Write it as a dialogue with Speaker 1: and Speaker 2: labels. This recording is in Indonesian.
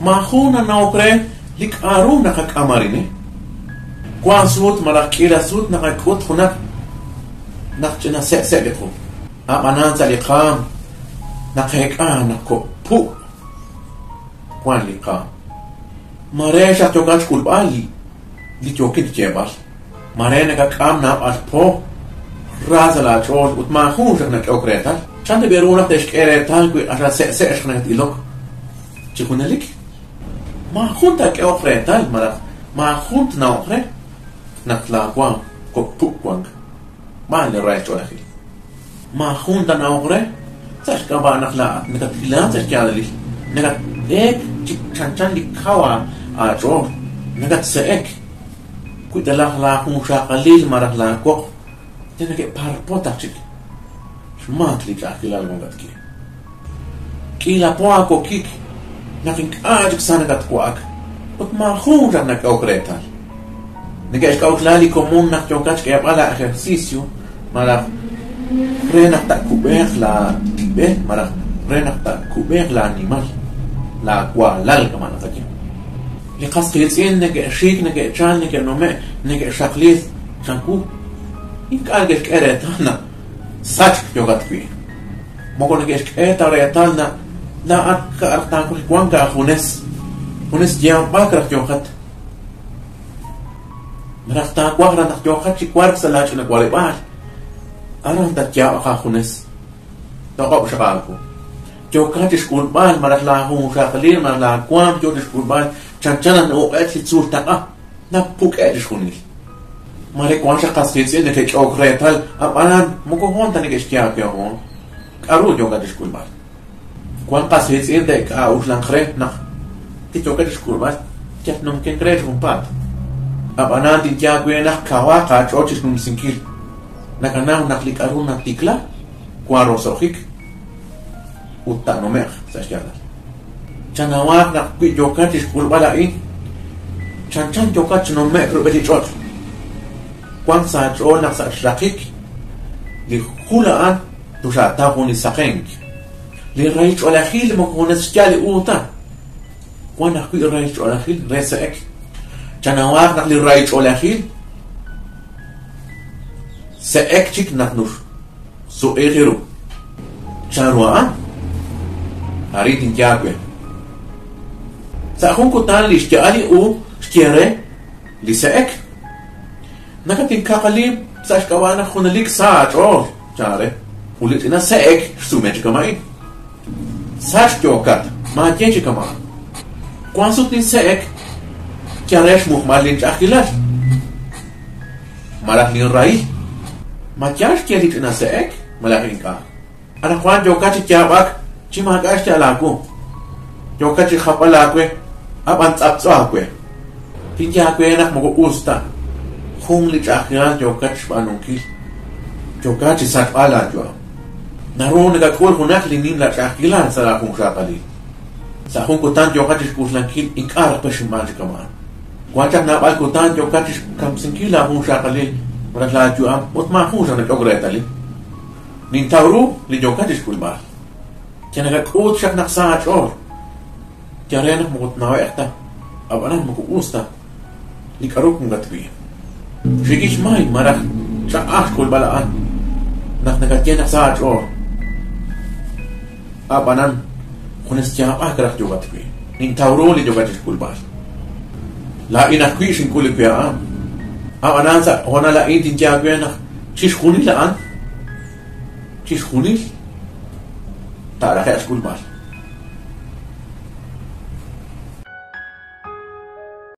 Speaker 1: Mahuna na okre lik aru nakakamarine. Kuan sut marak kila sut nakakut hunak nakchina se lekho. Amanan sa likam nakeka nakko pu. Kuan likam. Mare sa tokach kulbali li tokit jebal. Mare nakakam na alpo razala chol ut mahun nak okretal. Chante beruna teshkeretal ku ara se shkhnat ilok. Chikunalik. Mahun tak okretal mara mahun na okre nakla kwang ko kwang. Mal rai cholahi. Mahun ta na okre sash ka ba nakla nakatilan sash kyali. Nakat ek chanchan likawa a jo nakat seek. Ku dalah la kun shaqalil mara la ko. Tena ke parpota chik. Matli ka kilal mongat ki. Kila poa ko kik. Nakin ajik sana kat kuak. Ut mahun jan nak okretal. Ngesh ka utlali komun nak jokach ke ala ejercicio mara renak tak kubeh la tibe mara renak tak kubeh la animal la kualal kamana taki. Li qasqitsin nge shik nge chan nge nome nge shaqlis chanku ik algesh keretana sach jogat ki. Moko ngesh ketaretana la ak artan ku kwanga hunes jam bakra jogat. Merakta kuara nak jokat si kuar salah cina kuali bahar. Arang tak jauh kahunes. Tak kau bersakalku. Jokat di sekolah bahar marak lahu musakalir marak lahu kuam jo di sekolah bahar. Cancanan okat si sur tak ah. Nak puk di sekolah. Mari kuan sakas kisi ni kek okretal. Apanan muka hon tani keskiah kya hon. Aru jokat di sekolah bahar. Kuan kas kisi ni kek uslang kre nak. Ti jokat di sekolah bahar. Jat mungkin kre rumpat. Apanan din kya gue nak kawa ka chochis num sinkil. Nakanaw naklik arun na tikla. Kuaro sohik. Utta no mer sa shkala. Chanawak nak gue jokat is kulbala in. Chan jokat no mer rubeti chot. Kuan sa chol nak sa shrakik. Li hulaan tu sa tahuni sakeng. Li raich olahil mo kunes skali uta. Kuan nak gue raich olahil resaek. Chanawak nak li raich olahil seek chik nak nur so egiru chanwaan hari tin kyakwe sa hun kutan li shkali u shkere li seek nakatin kakalib sa shkawana khunalik sa chor chare ulit ina seek sumet kamai sa shkyokat ma jeje kama kwansut ni seek Kiaresh muhmalin chakilas. Malah ni rai. Makiash kia lit na seek malahin ka. Ana kwan jokachi kiabak chimagash laku. Jokachi khapalakwe aban tsaptsakwe. Pinjakwe nak mogo usta. Khum li chakilas jokach banunki. Jokachi satpala jo. Naron ga kol hunak linin la chakilas sala khum shaqali. Sa khum kutan jokachi kuslankil inkar peshman kaman. Kuancak na bal kutan jokat kam singkila hung shaqali marak la juam utma hung sana jogretali nin tawru li jokat kulba kana ga kut shak nak sa chor karen mut na waqta abana muku usta li karuk ngatwi shikish mai marak cha ah kulba la an nak nakatena sa chor abanan khunes cha ah karak jogatwi nin tawru li jokat kulba La inakwish in kulik ya am. Anansa hona la intin jagwena. Chish khunil la an. Chish khunil. Ta ra khas kul mal.